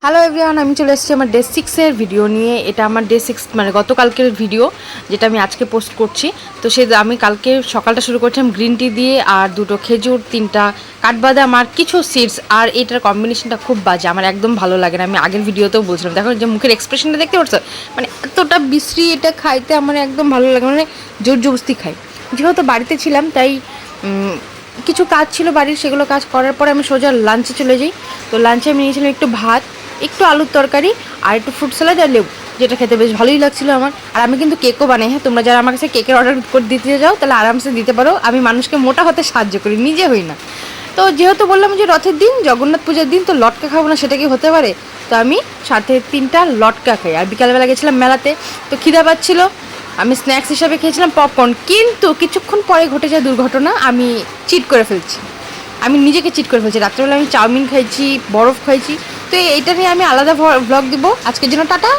Hello everyone, আমি চলে এসেছি আমার ডে 6-এর ভিডিও নিয়ে। এটা আমার ডে 6 মানে গতকালকের ভিডিও, যেটা আমি আজকে পোস্ট করছি। তো আমি কালকে সকালটা শুরু করছিলাম গ্রিন টি দিয়ে, আর 2টো খেজুর, 3টা কাঠবাদাম আর কিছু সিডস। আর এটার কম্বিনেশনটা খুব বাজে, আমার একদম ভালো লাগে না। আমি আগের ভিডিওতেও বলছিলাম, দেখো যে মুখের এক্সপ্রেশনটা দেখতে পাচ্ছ, মানে এতটা বিশ্রী। এটা খাইতে আমার একদম ভালো লাগে, মানে জোর জবস্তি খাই। যেহেতু বাড়িতে ছিলাম তাই কিছু কাজ ছিল বাড়ির, সেগুলো কাজ করার পরে আমি সোজা লাঞ্চে চলে যাই। তো লাঞ্চে আমি নিয়েছিলাম একটু ভাত, একটু আলুর তরকারি আর একটু ফ্রুট স্যালাড আর লেবু, যেটা খেতে বেশ ভালোই লাগছিলো আমার। আর আমি কিন্তু কেকও বানাই। হ্যাঁ, তোমরা যারা আমার কাছে কেকের অর্ডার করে দিতে যাও তাহলে আরামসে দিতে পারো। আমি মানুষকে মোটা হতে সাহায্য করি, নিজে হই না। তো যেহেতু বললাম যে রথের দিন, জগন্নাথ পূজার দিন, তো লটকা খাবো না সেটা কি হতে পারে? তো আমি সাথে 3টা লটকা খাই। আর বিকালবেলা গেছিলাম মেলাতে, তো খিদা পাচ্ছিলো, আমি স্ন্যাক্স হিসাবে খেয়েছিলাম পপকর্ন। কিন্তু কিছুক্ষণ পরে ঘটে যায় দুর্ঘটনা, আমি চিট করে ফেলছি। আমি নিজেকে চিট করে ফেলছি। রাত্রেবেলা আমি চাউমিন খাইছি, বরফ খাইছি। তো এইটা নিয়ে আমি আলাদা ভ্লগ দিব। আজকের জন্য টাটা।